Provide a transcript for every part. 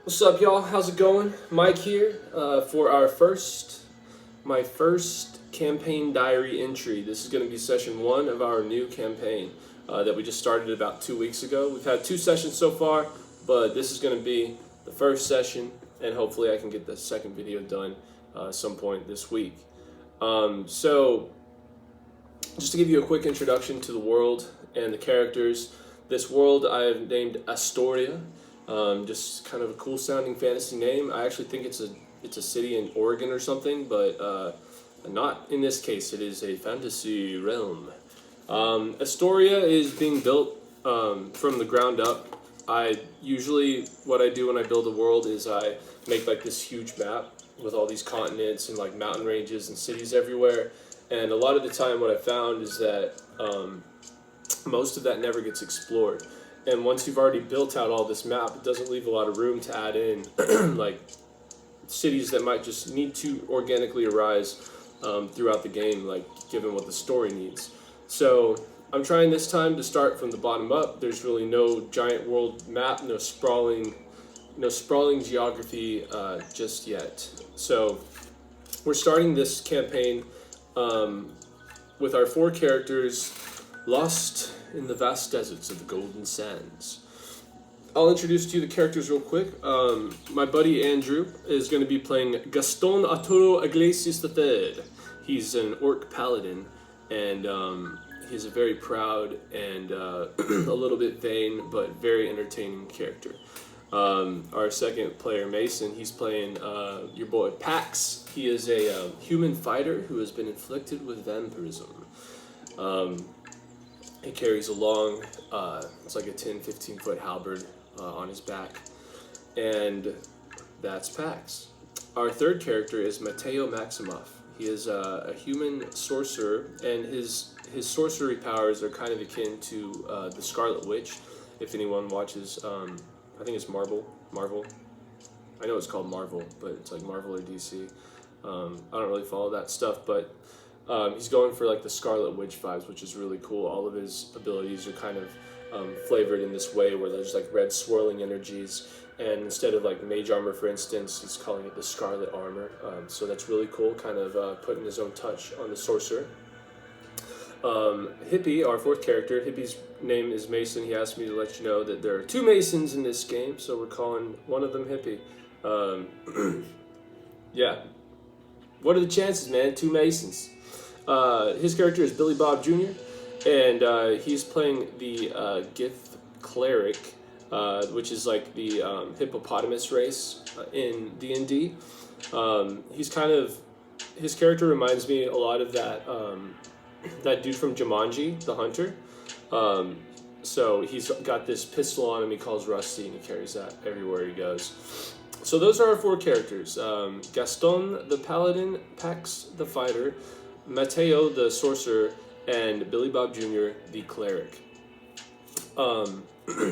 What's up, y'all? How's it going? Mike here for my first campaign diary entry. This is going to be session one of our new campaign that we just started about 2 weeks ago. We've had two sessions so far, but this is going to be the first session, and hopefully I can get the second video done some point this week. So, just to give you a quick introduction to the world and the characters, this world I've named Astoria. Just kind of a cool sounding fantasy name. I actually think it's a city in Oregon or something, but not in this case. It is a fantasy realm. Astoria is being built from the ground up. What I do when I build a world is I make like this huge map with all these continents and like mountain ranges and cities everywhere. And a lot of the time, what I found is that most of that never gets explored. And once you've already built out all this map, it doesn't leave a lot of room to add in like cities that might just need to organically arise throughout the game, like given what the story needs. So I'm trying this time to start from the bottom up. There's really no giant world map, no sprawling geography just yet. So we're starting this campaign with our four characters lost in the vast deserts of the Golden Sands. I'll introduce to you the characters real quick. My buddy Andrew is going to be playing Gaston Arturo Iglesias III. He's an orc paladin, and he's a very proud and a little bit vain but very entertaining character. Our second player, Mason, he's playing your boy Pax. He is a human fighter who has been inflicted with vampirism. He carries a long, it's like a 10-15 foot halberd on his back. And that's Pax. Our third character is Mateo Maximoff. He is a human sorcerer, and his sorcery powers are kind of akin to the Scarlet Witch. If anyone watches, I think it's Marvel. I know it's called Marvel, but it's like Marvel or DC. I don't really follow that stuff, but he's going for like the Scarlet Witch vibes, which is really cool. All of his abilities are kind of flavored in this way, where there's like red swirling energies, and instead of like mage armor, for instance, he's calling it the Scarlet Armor. So that's really cool, kind of putting his own touch on the sorcerer. Hippie, our fourth character, Hippie's name is Mason. He asked me to let you know that there are two Masons in this game, so we're calling one of them Hippie. Yeah. What are the chances, man? Two Masons. His character is Billy Bob Jr., and he's playing the Gith Cleric, which is like the hippopotamus race in D&D. His character reminds me a lot of that dude from Jumanji, the hunter. So he's got this pistol on him he calls Rusty, and he carries that everywhere he goes. So those are our four characters. Gaston the paladin, Pax the fighter, Mateo the sorcerer, and Billy Bob Jr. the cleric.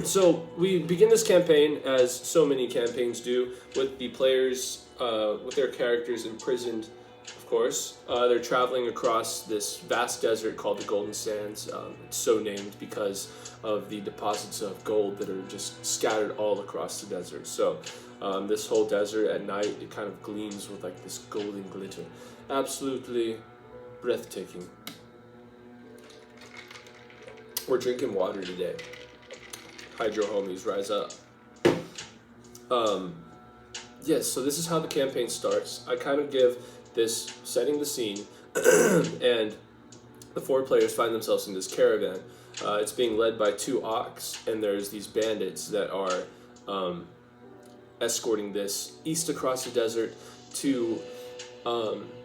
So we begin this campaign, as so many campaigns do, with the players, with their characters imprisoned, of course. They're traveling across this vast desert called the Golden Sands. It's so named because of the deposits of gold that are just scattered all across the desert. So this whole desert at night, it kind of gleams with like this golden glitter. Absolutely breathtaking. We're drinking water today. Hydro homies, rise up. Yes, so this is how the campaign starts. I kind of give this setting the scene, and the four players find themselves in this caravan. It's being led by two ox, and there's these bandits that are escorting this east across the desert to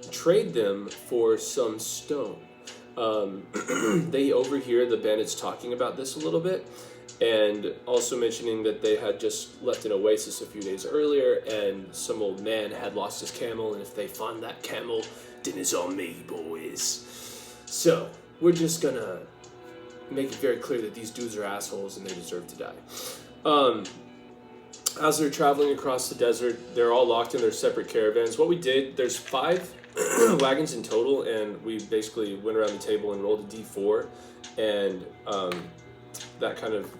trade them for some stone. They overhear the bandits talking about this a little bit, and also mentioning that they had just left an oasis a few days earlier, and some old man had lost his camel, and if they find that camel, dinner's on me, boys. So we're just gonna make it very clear that these dudes are assholes and they deserve to die. As they're traveling across the desert, they're all locked in their separate caravans. What we did, there's 5 wagons in total, and we basically went around the table and rolled a d4, and that kind of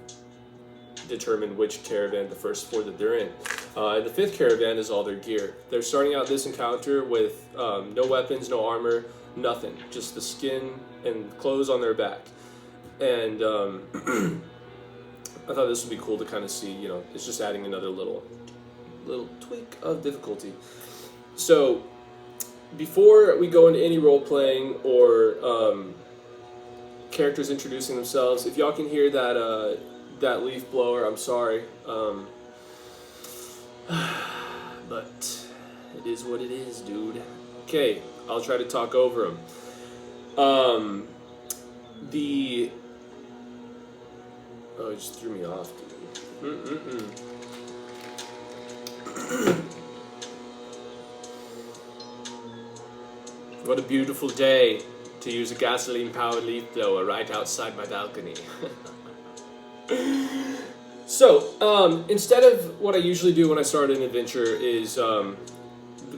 determined which caravan, the first 4 that they're in. And the fifth caravan is all their gear. They're starting out this encounter with no weapons, no armor, nothing, just the skin and clothes on their back. And I thought this would be cool to kind of see. It's just adding another little tweak of difficulty. So before we go into any role playing or characters introducing themselves, if y'all can hear that leaf blower, I'm sorry. But it is what it is, dude. Okay, I'll try to talk over them. Oh, it just threw me off, dude. What a beautiful day to use a gasoline-powered leaf blower right outside my balcony. So, instead of what I usually do when I start an adventure is,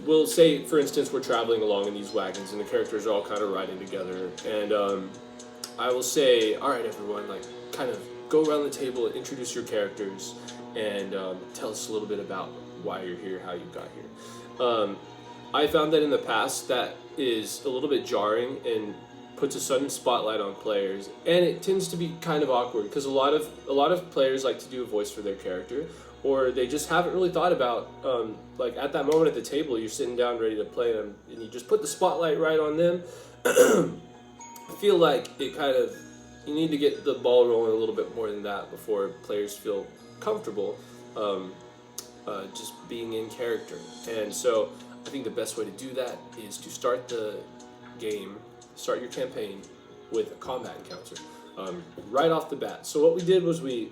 we'll say, for instance, we're traveling along in these wagons and the characters are all kind of riding together, and I will say, all right, everyone, like, kind of go around the table and introduce your characters and tell us a little bit about why you're here, how you got here. I found that in the past that is a little bit jarring and puts a sudden spotlight on players, and it tends to be kind of awkward because a lot of players like to do a voice for their character, or they just haven't really thought about like at that moment at the table you're sitting down ready to play them and you just put the spotlight right on them. I feel like you need to get the ball rolling a little bit more than that before players feel comfortable just being in character. And so I think the best way to do that is to start your campaign with a combat encounter right off the bat. So what we did was we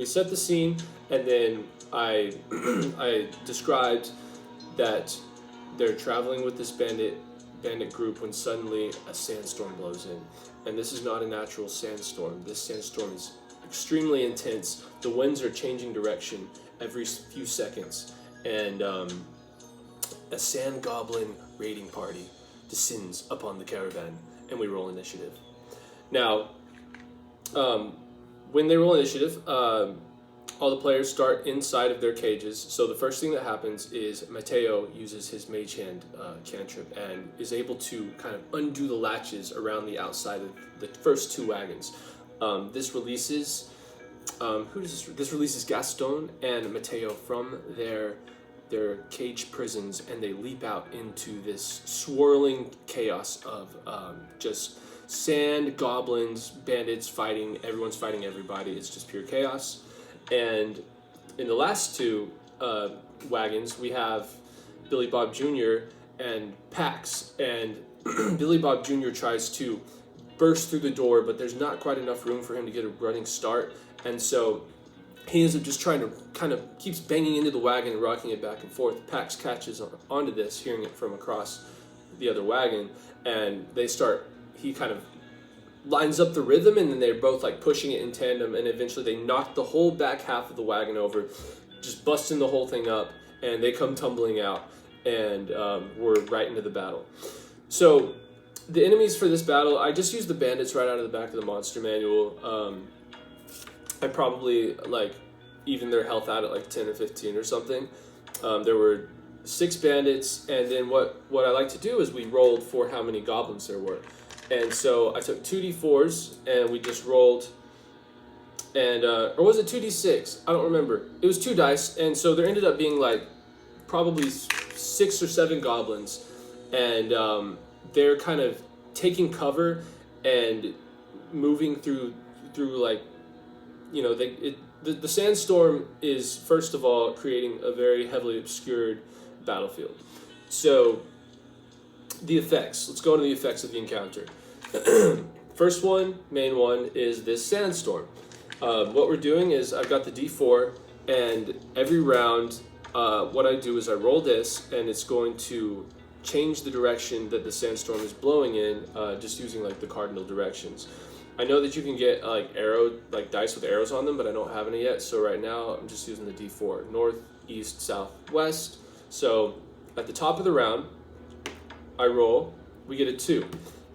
set the scene, and then I described that they're traveling with this bandit group when suddenly a sandstorm blows in. And this is not a natural sandstorm. This sandstorm is extremely intense. The winds are changing direction every few seconds, and a sand goblin raiding party descends upon the caravan, and we roll initiative. Now, when they roll initiative, all the players start inside of their cages. So the first thing that happens is Mateo uses his mage hand cantrip and is able to kind of undo the latches around the outside of the first two wagons. This releases This releases Gaston and Mateo from their cage prisons, and they leap out into this swirling chaos of just sand, goblins, bandits fighting. Everyone's fighting everybody. It's just pure chaos. And in the last two wagons, we have Billy Bob Jr. and Pax. And Billy Bob Jr. tries to burst through the door, but there's not quite enough room for him to get a running start. And so he ends up just trying to kind of keeps banging into the wagon and rocking it back and forth. Pax catches onto this, hearing it from across the other wagon, and he kind of lines up the rhythm, and then they're both like pushing it in tandem, and eventually they knock the whole back half of the wagon over, just busting the whole thing up, and they come tumbling out, and we're right into the battle. So the enemies for this battle, I just used the bandits right out of the back of the monster manual. I probably even their health out at like 10 or 15 or something. There were 6 bandits, and then what I like to do is we rolled for how many goblins there were. And so I took 2d4s and we just rolled, and or was it 2d6? I don't remember. It was 2 dice, and so there ended up being like probably 6 or 7 goblins, and they're kind of taking cover and moving through like, you know, the sandstorm is, first of all, creating a very heavily obscured battlefield. So the effects. Let's go into the effects of the encounter. First one, main one, is this sandstorm. What we're doing is I've got the D4, and every round what I do is I roll this, and it's going to change the direction that the sandstorm is blowing in, just using like the cardinal directions. I know that you can get dice with arrows on them, but I don't have any yet. So right now I'm just using the D4, north, east, south, west. So at the top of the round, I roll, we get a 2.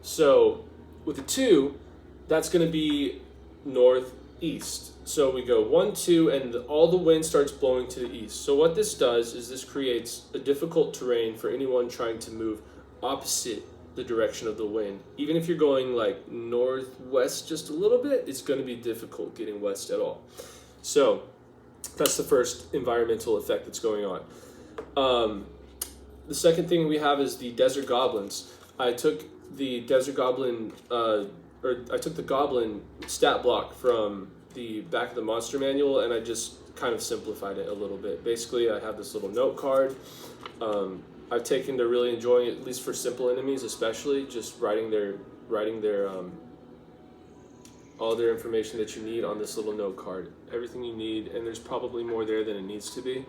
So with a 2, that's going to be northeast. So we go 1, 2, and all the wind starts blowing to the east. So what this does is this creates a difficult terrain for anyone trying to move opposite the direction of the wind. Even if you're going like northwest just a little bit, it's going to be difficult getting west at all. So that's the first environmental effect that's going on. The second thing we have is the desert goblins. I took the desert goblin, I took the goblin stat block from the back of the monster manual, and I just kind of simplified it a little bit. Basically, I have this little note card. I've taken to really enjoying it, at least for simple enemies, especially just writing their all their information that you need on this little note card. Everything you need, and there's probably more there than it needs to be,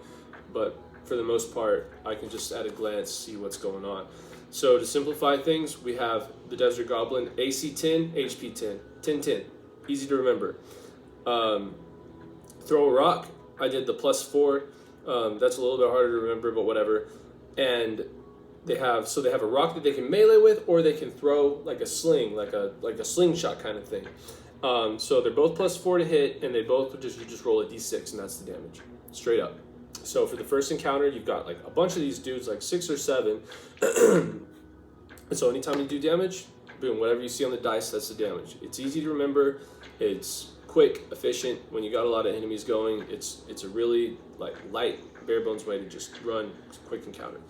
but for the most part, I can just at a glance see what's going on. So to simplify things, we have the Desert Goblin, AC 10, HP 10, 10, 10, easy to remember. Throw a rock, I did the +4, that's a little bit harder to remember, but whatever. And they have a rock that they can melee with, or they can throw like a sling, like a slingshot kind of thing. So they're both +4 to hit, and they both you just roll a d6, and that's the damage, straight up. So for the first encounter, you've got like a bunch of these dudes, like 6 or 7. And so anytime you do damage, boom, whatever you see on the dice, that's the damage. It's easy to remember. It's quick, efficient. When you got a lot of enemies going, it's a really like light, bare bones way to just run quick encounter.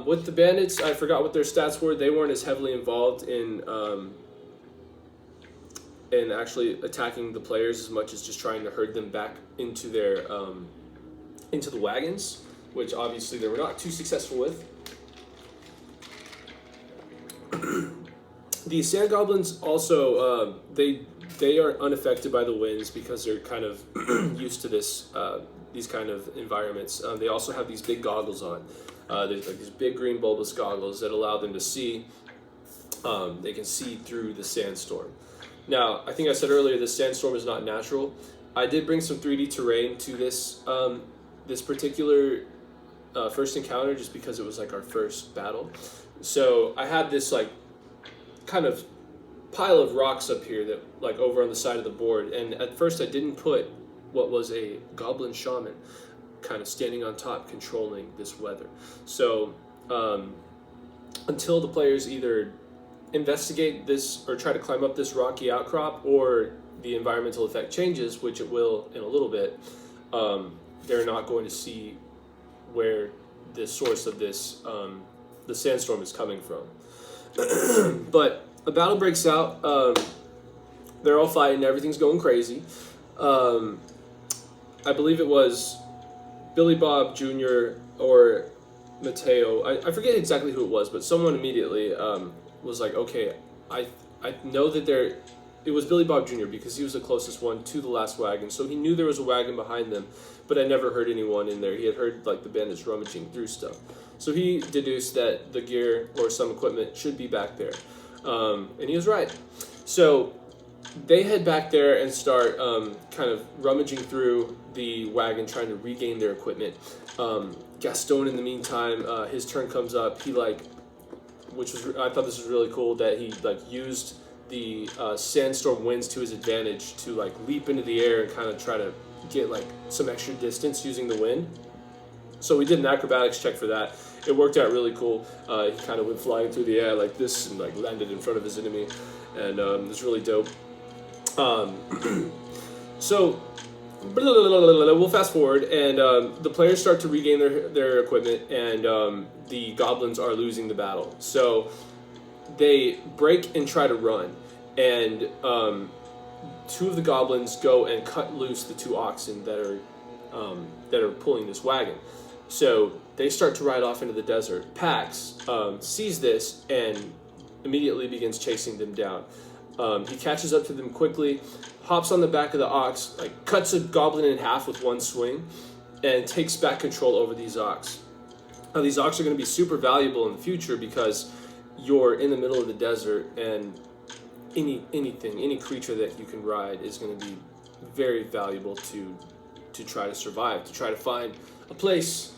With the bandits, I forgot what their stats were. They weren't as heavily involved in actually attacking the players as much as just trying to herd them back into their into the wagons, which obviously they were not too successful with. The sand goblins also they are unaffected by the winds because they're kind of used to these kind of environments. They also have these big goggles on. There's like these big green bulbous goggles that allow them to see. They can see through the sandstorm. Now, I think I said earlier this sandstorm is not natural. I did bring some 3D terrain to this this particular first encounter just because it was like our first battle. So I had this like kind of pile of rocks up here that like over on the side of the board, and at first I didn't put what was a goblin shaman kind of standing on top controlling this weather. So until the players either investigate this or try to climb up this rocky outcrop, or the environmental effect changes, which it will in a little bit, they're not going to see where the source of this the sandstorm is coming from. But a battle breaks out. They're all fighting. Everything's going crazy. I believe it was Billy Bob Jr. or Mateo. I forget exactly who it was, but someone immediately was like, okay, I know that there... It was Billy Bob Jr. because he was the closest one to the last wagon, so he knew there was a wagon behind them, but I never heard anyone in there. He had heard like the bandits rummaging through stuff. So he deduced that the gear or some equipment should be back there. And he was right. So they head back there and start kind of rummaging through the wagon, trying to regain their equipment. Gaston, in the meantime, his turn comes up. He I thought this was really cool that he used the sandstorm winds to his advantage to leap into the air and kind of try to get some extra distance using the wind. So we did an acrobatics check for that. It worked out really cool. He kind of went flying through the air like this and landed in front of his enemy, and it was really dope. So we'll fast forward, and the players start to regain their equipment, and the goblins are losing the battle. So they break and try to run, and two of the goblins go and cut loose the two oxen that are pulling this wagon. So they start to ride off into the desert. Pax sees this and immediately begins chasing them down. He catches up to them quickly, hops on the back of the ox, cuts a goblin in half with one swing, and takes back control over these ox. Now, these ox are going to be super valuable in the future because you're in the middle of the desert, and any creature that you can ride is going to be very valuable to try to survive, to try to find a place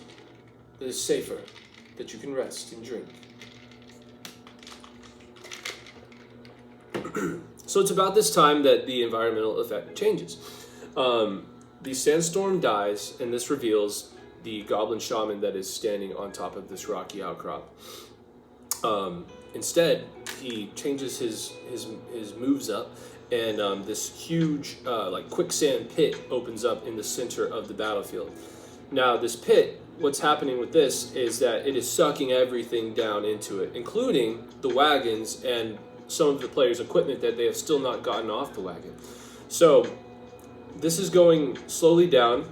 that is safer, that you can rest and drink. So it's about this time that the environmental effect changes. The sandstorm dies, and this reveals the goblin shaman that is standing on top of this rocky outcrop. Instead, he changes his moves up, and this huge like quicksand pit opens up in the center of the battlefield. Now, this pit, what's happening with this is that it is sucking everything down into it, including the wagons and some of the players' equipment that they have still not gotten off the wagon. So this is going slowly down.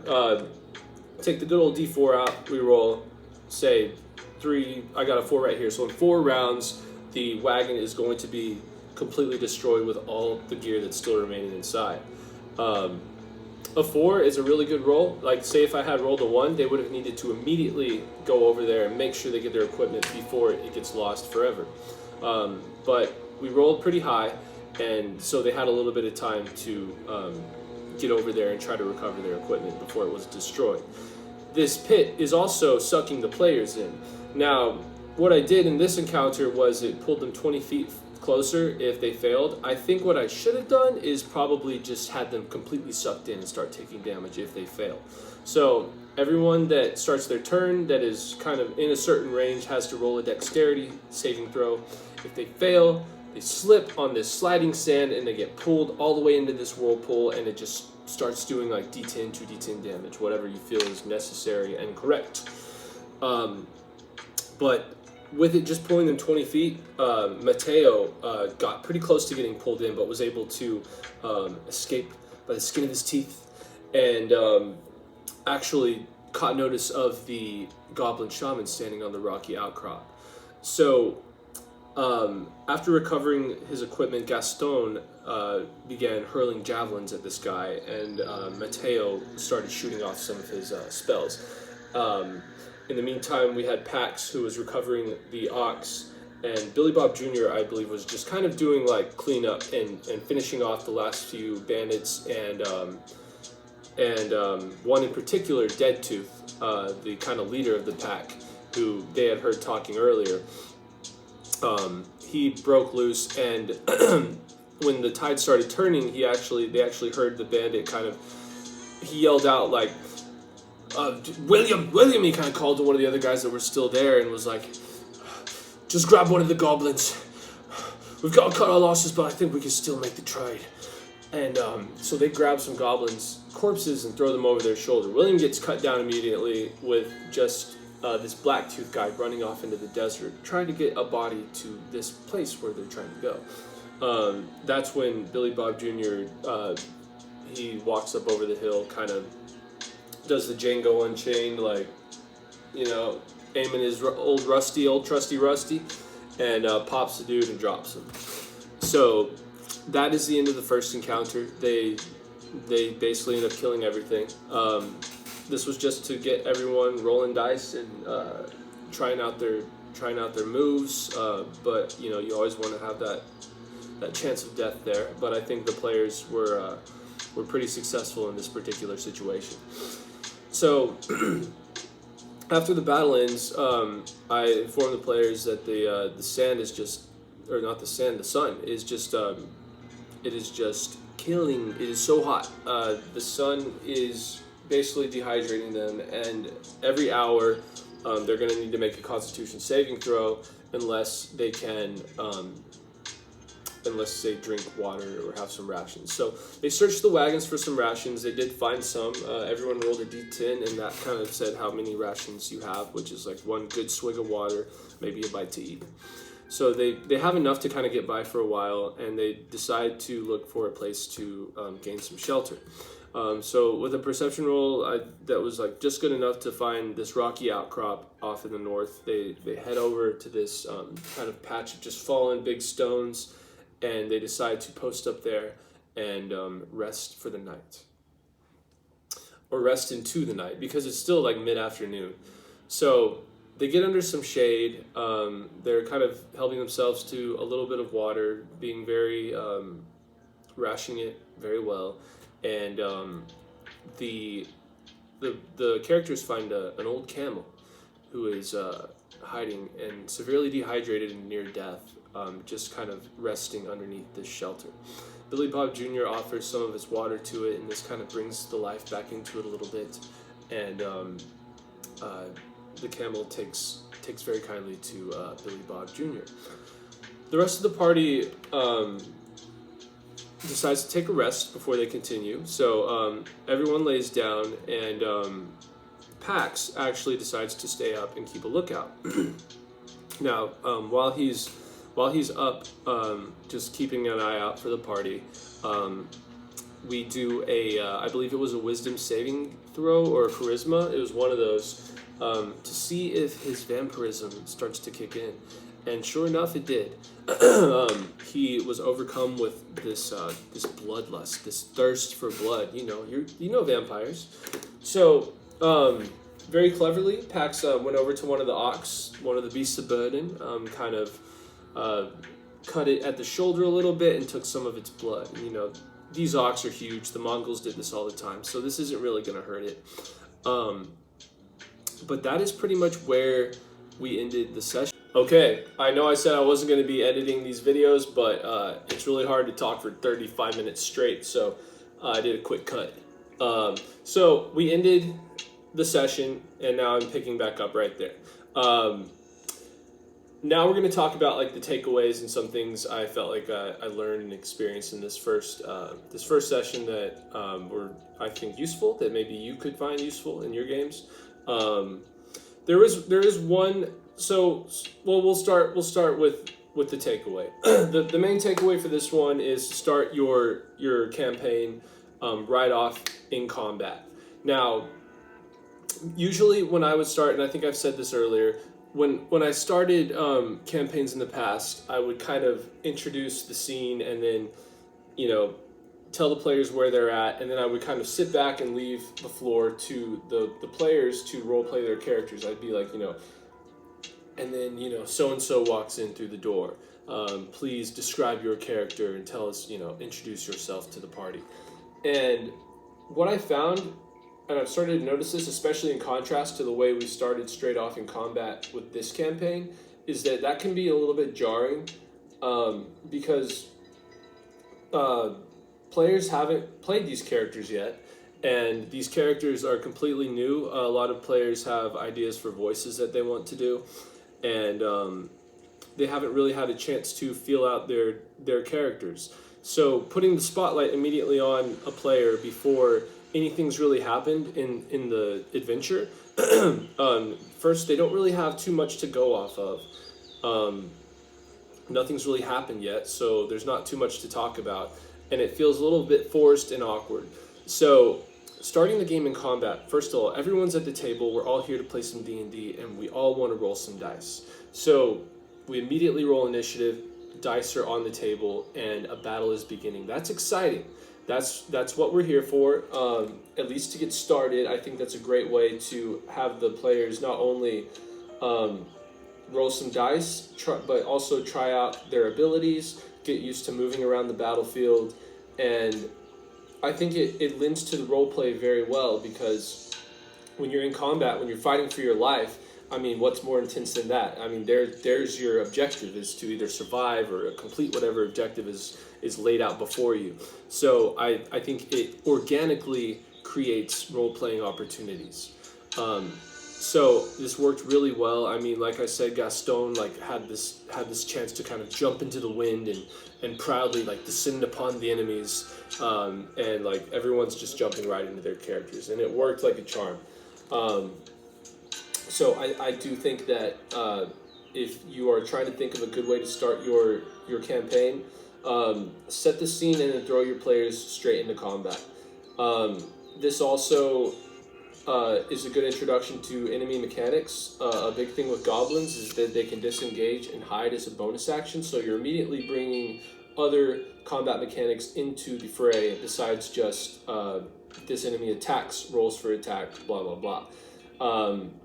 Take the good old D4 out. We roll, say, 3. I got a 4 right here. So in 4 rounds, the wagon is going to be completely destroyed with all the gear that's still remaining inside. A 4 is a really good roll. Like, say if I had rolled a 1, they would have needed to immediately go over there and make sure they get their equipment before it gets lost forever. But we rolled pretty high, and so they had a little bit of time to get over there and try to recover their equipment before it was destroyed. This pit is also sucking the players in. Now, what I did in this encounter was it pulled them 20 feet closer if they failed. I think what I should have done is probably just had them completely sucked in and start taking damage if they fail. So everyone that starts their turn that is kind of in a certain range has to roll a dexterity saving throw. If they fail, they slip on this sliding sand and they get pulled all the way into this whirlpool, and it just starts doing like D10, 2d10 damage, whatever you feel is necessary and correct. But with it just pulling them 20 feet, Mateo got pretty close to getting pulled in, but was able to escape by the skin of his teeth, and actually caught notice of the goblin shaman standing on the rocky outcrop. So after recovering his equipment, Gaston began hurling javelins at this guy, and Mateo started shooting off some of his spells. In the meantime, we had Pax, who was recovering the ox, and Billy Bob Jr., I believe, was just kind of doing like cleanup and finishing off the last few bandits, and one in particular, Dead Tooth, the kind of leader of the pack, who they had heard talking earlier. He broke loose, and when the tide started turning, they actually heard the bandit he yelled out like, William, he kind of called to one of the other guys that were still there and was like, just grab one of the goblins. We've got to cut our losses, but I think we can still make the trade. And so they grab some goblins' corpses and throw them over their shoulder. William gets cut down immediately with just this Blacktooth guy running off into the desert, trying to get a body to this place where they're trying to go. That's when Billy Bob Jr., he walks up over the hill, kind of does the Django Unchained, like, aiming his old trusty Rusty, and pops the dude and drops him. So that is the end of the first encounter. They basically end up killing everything. This was just to get everyone rolling dice and trying out their moves. But you always want to have that chance of death there. But I think the players were pretty successful in this particular situation. So after the battle ends, I informed the players that the sand is just, or not the sand, the sun is just, it is just killing. It is so hot. The sun is basically dehydrating them, and every hour they're going to need to make a Constitution saving throw unless they can, unless they drink water or have some rations. So they searched the wagons for some rations. They did find some. Everyone rolled a D10, and that kind of said how many rations you have, which is like one good swig of water, maybe a bite to eat. So they have enough to kind of get by for a while, and they decide to look for a place to gain some shelter. So with a perception roll that was like just good enough to find this rocky outcrop off in the north, they head over to this kind of patch of just fallen big stones, and they decide to post up there and rest for the night. Or rest into the night, because it's still like mid-afternoon. So they get under some shade. They're kind of helping themselves to a little bit of water, being very, rationing it very well. And the characters find an old camel who is hiding and severely dehydrated and near death, just kind of resting underneath this shelter. Billy Bob Jr. offers some of his water to it, and this kind of brings the life back into it a little bit. And the camel takes very kindly to Billy Bob Jr. The rest of the party decides to take a rest before they continue. So everyone lays down, and Pax actually decides to stay up and keep a lookout. Now, while he's up, just keeping an eye out for the party, we do I believe it was a wisdom saving throw or a charisma. It was one of those to see if his vampirism starts to kick in. And sure enough, it did. He was overcome with this bloodlust, this thirst for blood. You know vampires. So very cleverly, Pax went over to one of the ox, one of the beasts of burden, kind of cut it at the shoulder a little bit and took some of its blood. These ox are huge. The Mongols did this all the time, so this isn't really going to hurt it. But that is pretty much where we ended the session. Okay, I know I said I wasn't going to be editing these videos, but it's really hard to talk for 35 minutes straight, so I did a quick cut. So we ended the session, and now I'm picking back up right there. Now we're going to talk about like the takeaways and some things I felt like I learned and experienced in this first session that were, I think, useful, that maybe you could find useful in your games. There is one. So, well, we'll start with the takeaway. The main takeaway for this one is to start your campaign right off in combat. Now, usually when I would start, and I think I've said this earlier, when I started campaigns in the past, I would kind of introduce the scene and then, tell the players where they're at, and then I would kind of sit back and leave the floor to the players to role play their characters. I'd be like, and then, so-and-so walks in through the door. Please describe your character and tell us, introduce yourself to the party. And what I found, and I've started to notice this, especially in contrast to the way we started straight off in combat with this campaign, is that can be a little bit jarring because players haven't played these characters yet. And these characters are completely new. A lot of players have ideas for voices that they want to do. And they haven't really had a chance to feel out their characters. So putting the spotlight immediately on a player before anything's really happened in the adventure, first, they don't really have too much to go off of. Nothing's really happened yet, so there's not too much to talk about. And it feels a little bit forced and awkward. So starting the game in combat, first of all, everyone's at the table. We're all here to play some D&D, and we all want to roll some dice. So we immediately roll initiative, dice are on the table, and a battle is beginning. That's exciting. That's what we're here for, at least to get started. I think that's a great way to have the players not only roll some dice, but also try out their abilities, get used to moving around the battlefield, and I think it lends to the role play very well, because when you're in combat, when you're fighting for your life, I mean, what's more intense than that? I mean, there's your objective, is to either survive or complete whatever objective is laid out before you. So I think it organically creates role-playing opportunities. So this worked really well. I mean, like I said, Gaston had this chance to kind of jump into the wind and proudly descend upon the enemies, and everyone's just jumping right into their characters, and it worked like a charm. So I do think that if you are trying to think of a good way to start your campaign, set the scene and then throw your players straight into combat. This also is a good introduction to enemy mechanics. A big thing with goblins is that they can disengage and hide as a bonus action, so you're immediately bringing other combat mechanics into the fray besides just this enemy attacks, rolls for attack, blah blah blah.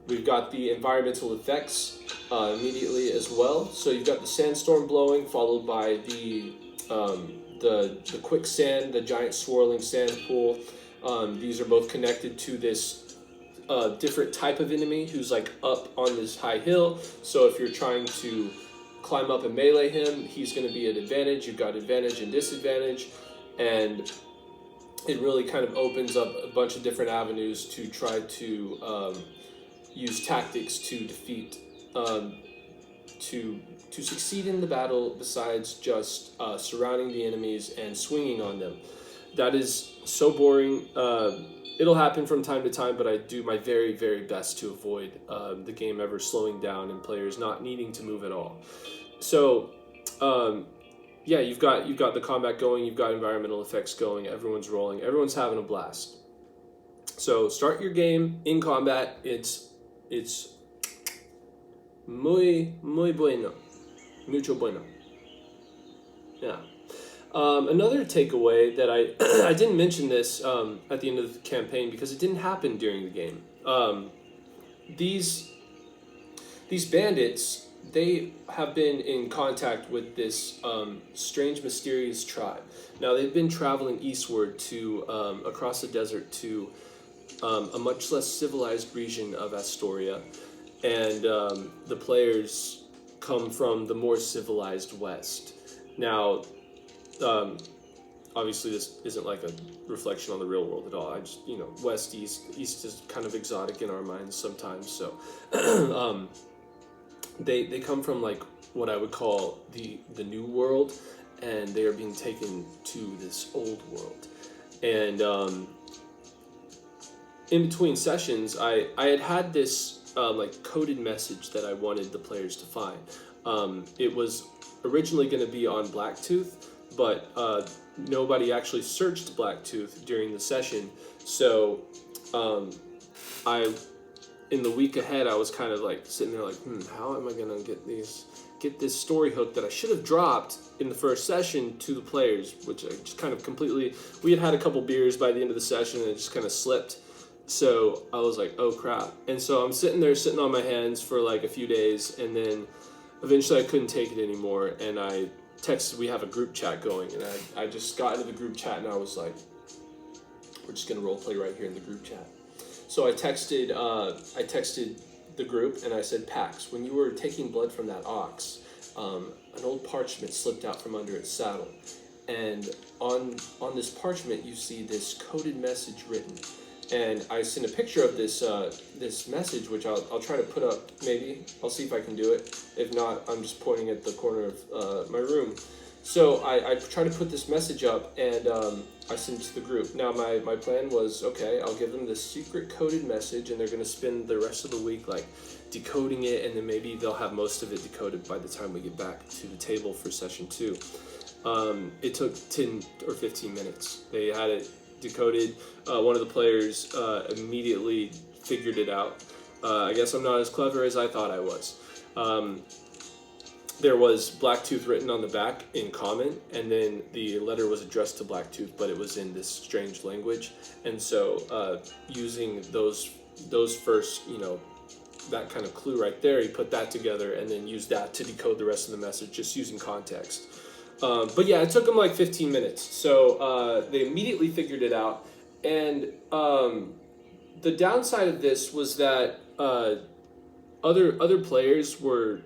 We've got the environmental effects immediately as well. So you've got the sandstorm blowing, followed by the quicksand, the giant swirling sand pool. These are both connected to this different type of enemy who's up on this high hill. So if you're trying to climb up and melee him, he's going to be at advantage. You've got advantage and disadvantage. and it really kind of opens up a bunch of different avenues to try to use tactics to defeat, to succeed in the battle, besides just surrounding the enemies and swinging on them. That is so boring. It'll happen from time to time, but I do my very, very best to avoid the game ever slowing down and players not needing to move at all. So, yeah, you've got the combat going, you've got environmental effects going, everyone's rolling, everyone's having a blast. So start your game in combat. It's muy bueno, mucho bueno. Yeah. Another takeaway that I didn't mention this at the end of the campaign because it didn't happen during the game. These bandits, they have been in contact with this strange, mysterious tribe. Now they've been traveling eastward to across the desert to a much less civilized region of Astoria, and the players come from the more civilized west. Now, obviously this isn't like a reflection on the real world at all. I just, west, east is kind of exotic in our minds sometimes. So they come from like what I would call the new world, and they are being taken to this old world. And in between sessions, I had this like coded message that I wanted the players to find. It was originally going to be on Blacktooth, but nobody actually searched Blacktooth during the session. So in the week ahead, I was kind of like sitting there like, how am I going to get this story hook that I should have dropped in the first session to the players, which I just kind of completely, we had a couple beers by the end of the session and it just kind of slipped. So I was like, oh crap. And so I'm sitting on my hands for like a few days, and then eventually I couldn't take it anymore, and I texted, we have a group chat going, and I just got into the group chat and I was like, we're just gonna role play right here in the group chat. So I texted the group and I said, Pax, when you were taking blood from that ox, an old parchment slipped out from under its saddle, and on this parchment you see this coded message written. And I sent a picture of this this message, which I'll try to put up. Maybe I'll see if I can do it. If not, I'm just pointing at the corner of my room. So I try to put this message up, and I sent it to the group. Now my plan was, okay, I'll give them this secret coded message, and they're gonna spend the rest of the week like decoding it, and then maybe they'll have most of it decoded by the time we get back to the table for session 2. It took 10 or 15 minutes. They had it decoded. One of the players immediately figured it out. I guess I'm not as clever as I thought I was. There was Blacktooth written on the back in common, and then the letter was addressed to Blacktooth, but it was in this strange language. And so using those first, that kind of clue right there, he put that together and then used that to decode the rest of the message, just using context. But yeah, it took them like 15 minutes. So they immediately figured it out. And the downside of this was that other players were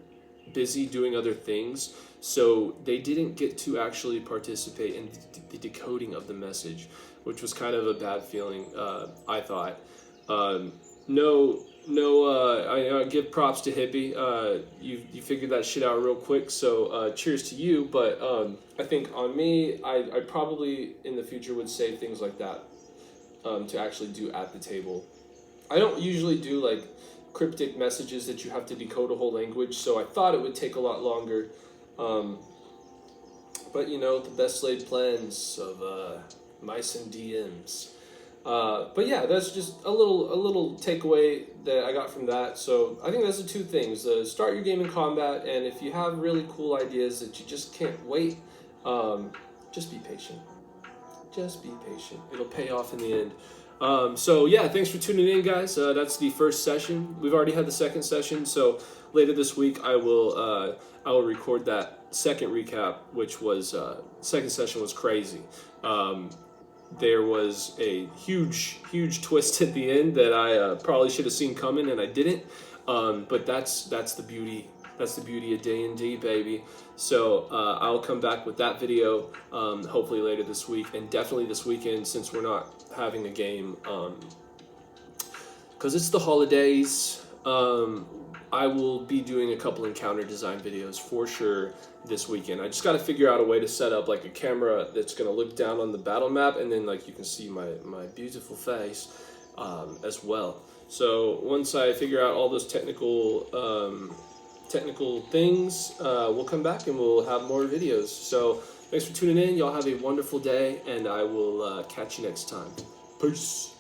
busy doing other things, so they didn't get to actually participate in the decoding of the message, which was kind of a bad feeling, I thought. I give props to Hippie. You figured that shit out real quick, so cheers to you. But I think on me, I probably in the future would say things like that to actually do at the table. I don't usually do like cryptic messages that you have to decode a whole language, so I thought it would take a lot longer. But the best laid plans of mice and DMs. But yeah, that's just a little takeaway that I got from that. So I think that's the two things: start your game in combat, and if you have really cool ideas that you just can't wait, just be patient. Just be patient. It'll pay off in the end. So yeah, thanks for tuning in, guys. That's the first session. We've already had the second session, so later this week I will record that second recap, which was second session was crazy. There was a huge twist at the end that I probably should have seen coming, and I didn't. But that's the beauty That's the beauty of D&D, baby. So I'll come back with that video hopefully later this week, and definitely this weekend since we're not having a game because it's the holidays. I will be doing a couple encounter design videos for sure this weekend. I just got to figure out a way to set up like a camera that's going to look down on the battle map, and then like you can see my beautiful face as well. So once I figure out all those technical things, we'll come back and we'll have more videos. So thanks for tuning in. Y'all have a wonderful day, and I will catch you next time. Peace.